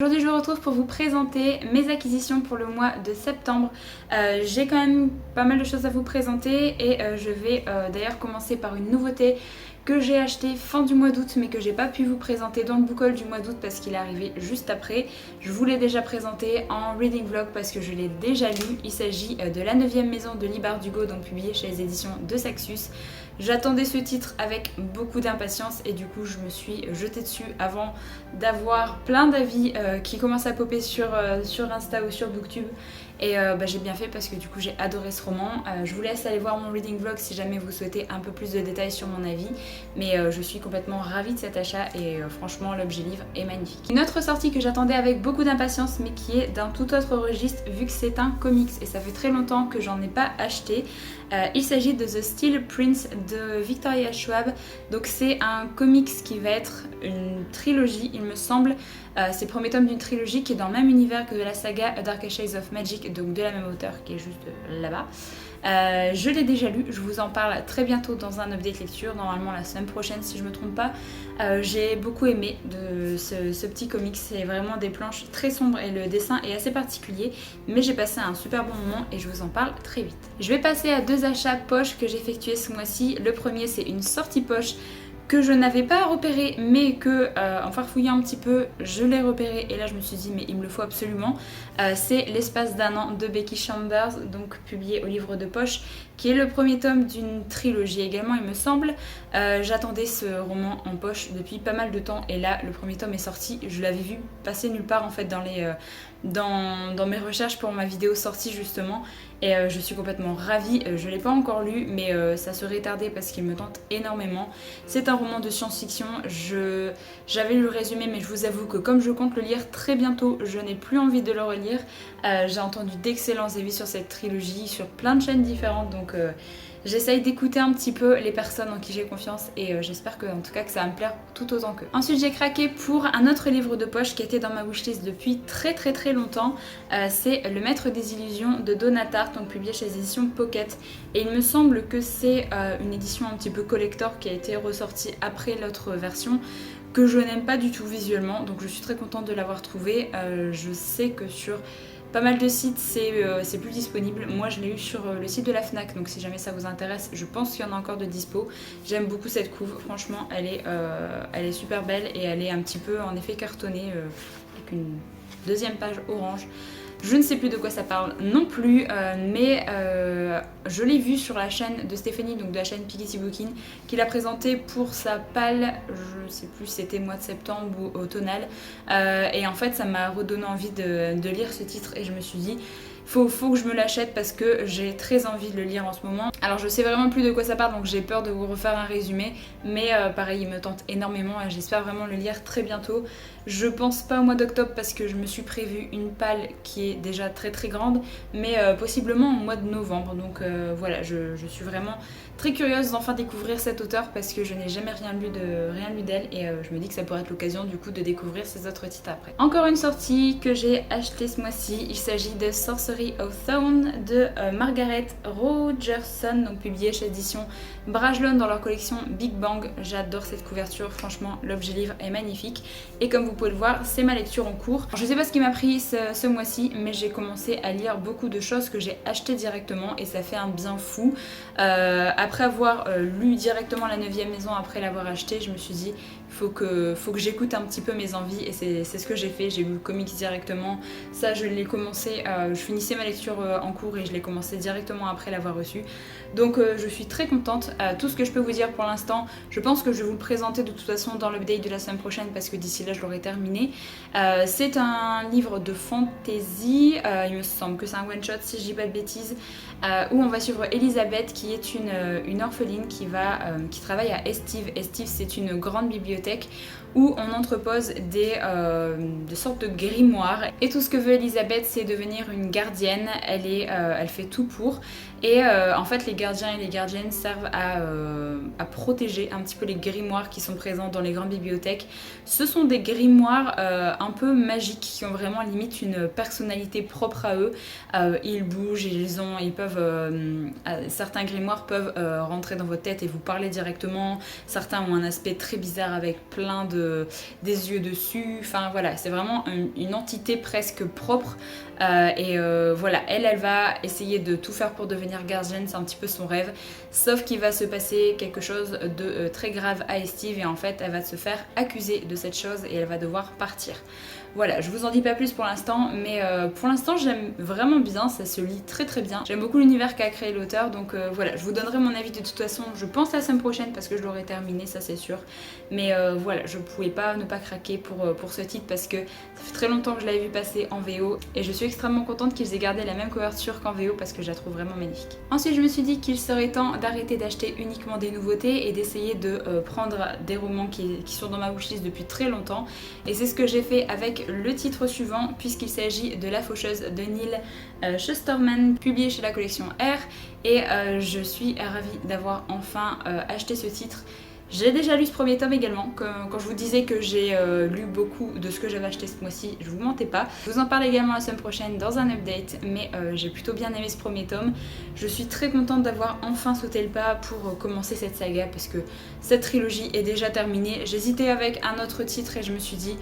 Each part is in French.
Aujourd'hui je vous retrouve pour vous présenter mes acquisitions pour le mois de septembre. J'ai quand même pas mal de choses à vous présenter et je vais d'ailleurs commencer par une nouveauté que j'ai acheté fin du mois d'août mais que j'ai pas pu vous présenter dans le book haul du mois d'août parce qu'il est arrivé juste après. Je vous l'ai déjà présenté en reading vlog parce que je l'ai déjà lu. Il s'agit de La 9e maison de Leigh Bardugo, donc publié chez les éditions de Saxus. J'attendais ce titre avec beaucoup d'impatience et du coup je me suis jetée dessus avant d'avoir plein d'avis qui commencent à popper sur Insta ou sur Booktube. Et j'ai bien fait parce que du coup j'ai adoré ce roman. Je vous laisse aller voir mon reading vlog si jamais vous souhaitez un peu plus de détails sur mon avis. Mais je suis complètement ravie de cet achat et franchement l'objet livre est magnifique. Une autre sortie que j'attendais avec beaucoup d'impatience mais qui est d'un tout autre registre vu que c'est un comics et ça fait très longtemps que j'en ai pas acheté. Il s'agit de The Steel Prince de Victoria Schwab. Donc c'est un comics qui va être une trilogie il me semble. C'est le premier tome d'une trilogie qui est dans le même univers que de la saga A Darker Shades of Magic, donc de la même auteure qui est juste là-bas. Je l'ai déjà lu, je vous en parle très bientôt dans un update lecture, normalement la semaine prochaine si je me trompe pas. J'ai beaucoup aimé de ce petit comics, c'est vraiment des planches très sombres et le dessin est assez particulier, mais j'ai passé un super bon moment et je vous en parle très vite. Je vais passer à deux achats poche que j'ai effectués ce mois-ci. Le premier c'est une sortie poche que je n'avais pas repéré mais que en farfouillant un petit peu je l'ai repéré et là je me suis dit mais il me le faut absolument. C'est L'espace d'un an de Becky Chambers, donc publié au livre de poche, qui est le premier tome d'une trilogie également il me semble. J'attendais ce roman en poche depuis pas mal de temps et là le premier tome est sorti. Je l'avais vu passer nulle part en fait dans mes recherches pour ma vidéo sortie justement et je suis complètement ravie. Je ne l'ai pas encore lu mais ça serait tardé parce qu'il me tente énormément. C'est un roman de science-fiction, j'avais lu le résumé mais je vous avoue que comme je compte le lire très bientôt, je n'ai plus envie de le relire. J'ai entendu d'excellents avis sur cette trilogie, sur plein de chaînes différentes donc j'essaye d'écouter un petit peu les personnes en qui j'ai confiance et j'espère que, en tout cas que ça va me plaire tout autant qu'eux. Ensuite j'ai craqué pour un autre livre de poche qui était dans ma wishlist depuis très longtemps. C'est Le Maître des Illusions de Donna Tartt, donc publié chez les éditions Pocket. Et il me semble que c'est une édition un petit peu collector qui a été ressortie après l'autre version que je n'aime pas du tout visuellement, donc je suis très contente de l'avoir trouvé. Je sais que sur pas mal de sites c'est plus disponible. Moi je l'ai eu sur le site de la Fnac, donc si jamais ça vous intéresse, je pense qu'il y en a encore de dispo. J'aime beaucoup cette couve, franchement elle est super belle et elle est un petit peu en effet cartonnée avec une deuxième page orange. Je ne sais plus de quoi ça parle non plus, mais je l'ai vu sur la chaîne de Stéphanie, donc de la chaîne Piketty Bookin, qui l'a présenté pour sa palle, je sais plus si c'était mois de septembre ou automnal, et en fait ça m'a redonné envie de lire ce titre et je me suis dit faut que je me l'achète parce que j'ai très envie de le lire en ce moment. Alors je sais vraiment plus de quoi ça parle donc j'ai peur de vous refaire un résumé, mais pareil il me tente énormément et j'espère vraiment le lire très bientôt. Je pense pas au mois d'octobre parce que je me suis prévu une palle qui est déjà très grande, mais possiblement au mois de novembre. Donc voilà, je suis vraiment très curieuse d'enfin découvrir cette auteure parce que je n'ai jamais rien lu d'elle et je me dis que ça pourrait être l'occasion du coup de découvrir ses autres titres après. Encore une sortie que j'ai achetée ce mois-ci, il s'agit de Sorcery of Thorn de Margaret Rogerson, donc publié chez l'édition Brajlon dans leur collection Big Bang. J'adore cette couverture, franchement l'objet livre est magnifique et comme vous pouvez le voir c'est ma lecture en cours. Je sais pas ce qui m'a pris ce mois-ci mais j'ai commencé à lire beaucoup de choses que j'ai achetées directement et ça fait un bien fou. Après avoir lu directement La 9e maison après l'avoir acheté, je me suis dit faut que j'écoute un petit peu mes envies et c'est ce que j'ai fait. J'ai lu le comics directement, ça je l'ai commencé, je finissais ma lecture en cours et je l'ai commencé directement après l'avoir reçu. Donc je suis très contente. Tout ce que je peux vous dire pour l'instant, je pense que je vais vous le présenter de toute façon dans l'update de la semaine prochaine parce que d'ici là je l'aurai terminé. C'est un livre de fantasy, il me semble que c'est un one shot si je dis pas de bêtises, où on va suivre Elisabeth qui est une orpheline qui travaille à Estive. Estive c'est une grande bibliothèque où on entrepose des sortes de grimoires et tout ce que veut Elisabeth c'est devenir une gardienne. Elle fait tout pour Et en fait les gardiens et les gardiennes servent à protéger un petit peu les grimoires qui sont présents dans les grandes bibliothèques. Ce sont des grimoires un peu magiques qui ont vraiment limite une personnalité propre à eux. Ils bougent, ils peuvent certains grimoires peuvent rentrer dans votre tête et vous parler directement. Certains ont un aspect très bizarre avec plein des yeux dessus. Enfin voilà, c'est vraiment une entité presque propre. Voilà, elle va essayer de tout faire pour devenir gardienne, c'est un petit peu son rêve. Sauf qu'il va se passer quelque chose de très grave à Estive et en fait elle va se faire accuser de cette chose et elle va devoir partir. Voilà, je vous en dis pas plus pour l'instant, mais pour l'instant j'aime vraiment bien, ça se lit très très bien. J'aime beaucoup l'univers qu'a créé l'auteur, donc voilà, je vous donnerai mon avis de toute façon, je pense la semaine prochaine parce que je l'aurai terminé, ça c'est sûr. Mais voilà, je pouvais pas ne pas craquer pour ce titre parce que ça fait très longtemps que je l'avais vu passer en VO et je suis extrêmement contente qu'ils aient gardé la même couverture qu'en VO parce que je la trouve vraiment magnifique. Ensuite je me suis dit qu'il serait temps d'arrêter d'acheter uniquement des nouveautés et d'essayer de prendre des romans qui sont dans ma wishlist depuis très longtemps et c'est ce que j'ai fait avec le titre suivant puisqu'il s'agit de La Faucheuse de Neil Shusterman publié chez la collection R et je suis ravie d'avoir enfin acheté ce titre. J'ai déjà lu ce premier tome également, quand je vous disais que j'ai lu beaucoup de ce que j'avais acheté ce mois-ci, je vous mentais pas. Je vous en parle également la semaine prochaine dans un update, mais j'ai plutôt bien aimé ce premier tome. Je suis très contente d'avoir enfin sauté le pas pour commencer cette saga parce que cette trilogie est déjà terminée. J'hésitais avec un autre titre et je me suis dit...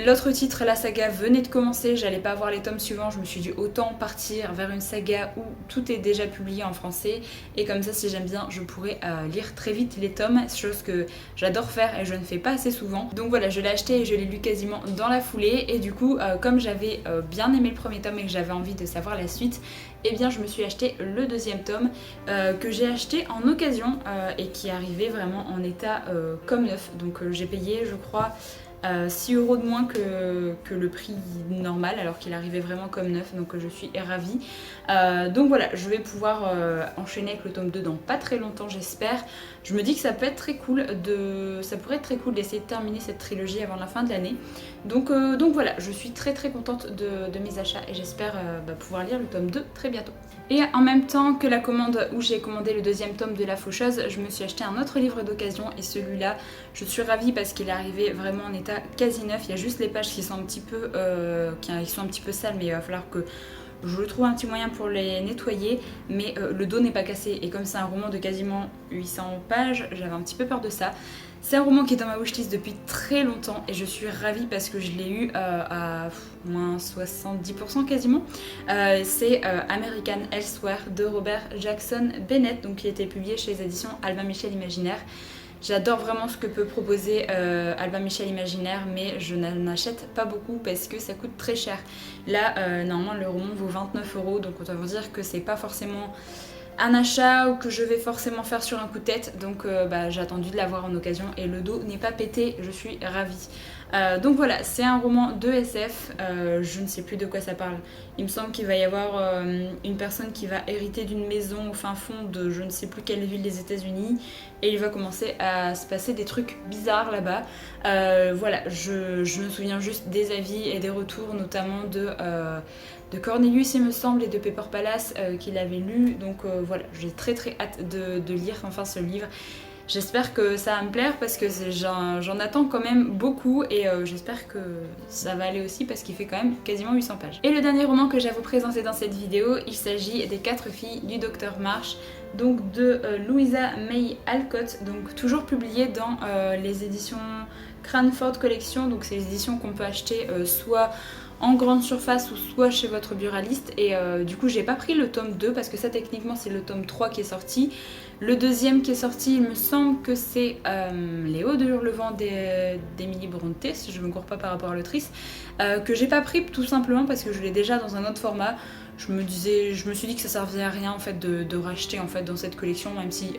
L'autre titre, la saga venait de commencer, j'allais pas voir les tomes suivants, je me suis dit autant partir vers une saga où tout est déjà publié en français et comme ça si j'aime bien je pourrais lire très vite les tomes, chose que j'adore faire et je ne fais pas assez souvent. Donc voilà, je l'ai acheté et je l'ai lu quasiment dans la foulée et du coup comme j'avais bien aimé le premier tome et que j'avais envie de savoir la suite, eh bien je me suis acheté le deuxième tome que j'ai acheté en occasion et qui arrivait vraiment en état comme neuf. Donc j'ai payé je crois 6 € de moins que le prix normal alors qu'il arrivait vraiment comme neuf, donc je suis ravie. Donc voilà, je vais pouvoir enchaîner avec le tome 2 dans pas très longtemps j'espère. Je me dis que ça peut être très cool ça pourrait être très cool d'essayer de terminer cette trilogie avant la fin de l'année. Donc voilà, je suis très très contente de mes achats et j'espère pouvoir lire le tome 2 très bientôt. Et en même temps que la commande où j'ai commandé le deuxième tome de La Faucheuse, je me suis acheté un autre livre d'occasion et celui-là, je suis ravie parce qu'il est arrivé vraiment en état quasi neuf. Il y a juste les pages qui sont un petit peu, sales, mais il va falloir que je trouve un petit moyen pour les nettoyer, mais le dos n'est pas cassé et comme c'est un roman de quasiment 800 pages, j'avais un petit peu peur de ça. C'est un roman qui est dans ma wishlist depuis très longtemps et je suis ravie parce que je l'ai eu à moins 70% quasiment. C'est American Elsewhere de Robert Jackson Bennett, donc qui a été publié chez les éditions Albin Michel Imaginaire. J'adore vraiment ce que peut proposer Albin Michel Imaginaire, mais je n'en achète pas beaucoup parce que ça coûte très cher. Là, normalement, le roman vaut 29 €, donc autant vous dire que c'est pas forcément un achat ou que je vais forcément faire sur un coup de tête, donc j'ai attendu de l'avoir en occasion et le dos n'est pas pété, je suis ravie. Donc voilà, c'est un roman de SF, je ne sais plus de quoi ça parle. Il me semble qu'il va y avoir une personne qui va hériter d'une maison au fin fond de je ne sais plus quelle ville des États-Unis et il va commencer à se passer des trucs bizarres là-bas. Voilà, je me souviens juste des avis et des retours, notamment de Cornelius il me semble et de Pepper Palace qu'il avait lu, donc voilà, j'ai très très hâte de lire enfin ce livre. J'espère que ça va me plaire parce que j'en attends quand même beaucoup et j'espère que ça va aller aussi parce qu'il fait quand même quasiment 800 pages. Et le dernier roman que j'ai à vous présenter dans cette vidéo, il s'agit des 4 filles du Docteur Marsh, donc de Louisa May Alcott, donc toujours publié dans les éditions Cranford Collection, donc c'est les éditions qu'on peut acheter soit en grande surface ou soit chez votre buraliste et du coup j'ai pas pris le tome 2 parce que ça techniquement c'est le tome 3 qui est sorti. Le deuxième qui est sorti, il me semble que c'est Les Hauts de Hurlevent d'Emily Brontë, si je me gourre pas par rapport à l'autrice, que j'ai pas pris tout simplement parce que je l'ai déjà dans un autre format. Je me suis dit que ça servait à rien en fait de racheter en fait dans cette collection, même si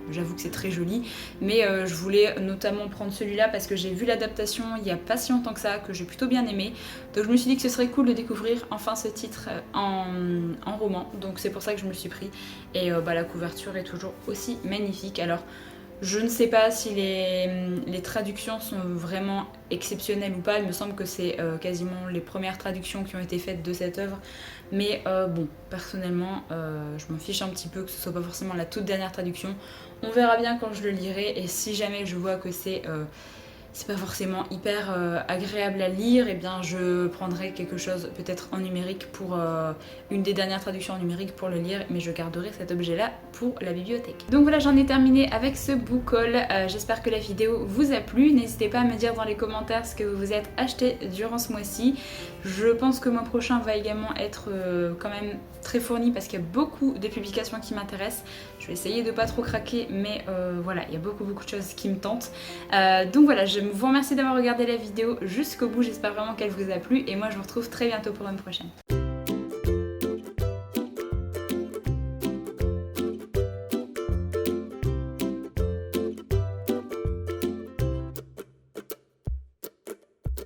j'avoue que c'est très joli, mais je voulais notamment prendre celui-là parce que j'ai vu l'adaptation il n'y a pas si longtemps que ça, que j'ai plutôt bien aimé, donc je me suis dit que ce serait cool de découvrir enfin ce titre en roman, donc c'est pour ça que je me suis pris, et la couverture est toujours aussi magnifique. Alors Je ne sais pas si les traductions sont vraiment exceptionnelles ou pas. Il me semble que c'est quasiment les premières traductions qui ont été faites de cette œuvre. Mais bon, personnellement, je m'en fiche un petit peu que ce soit pas forcément la toute dernière traduction. On verra bien quand je le lirai. Et si jamais je vois que c'est pas forcément hyper agréable à lire, et bien je prendrai quelque chose peut-être en numérique pour une des dernières traductions en numérique pour le lire, mais je garderai cet objet là pour la bibliothèque. Donc voilà, j'en ai terminé avec ce book haul. J'espère que la vidéo vous a plu. N'hésitez pas à me dire dans les commentaires ce que vous vous êtes acheté durant ce mois-ci. Je pense que le mois prochain va également être quand même très fourni parce qu'il y a beaucoup de publications qui m'intéressent. Je vais essayer de pas trop craquer, mais voilà, il y a beaucoup de choses qui me tentent. Donc voilà, je vous remercie d'avoir regardé la vidéo jusqu'au bout, j'espère vraiment qu'elle vous a plu et moi je vous retrouve très bientôt pour une prochaine.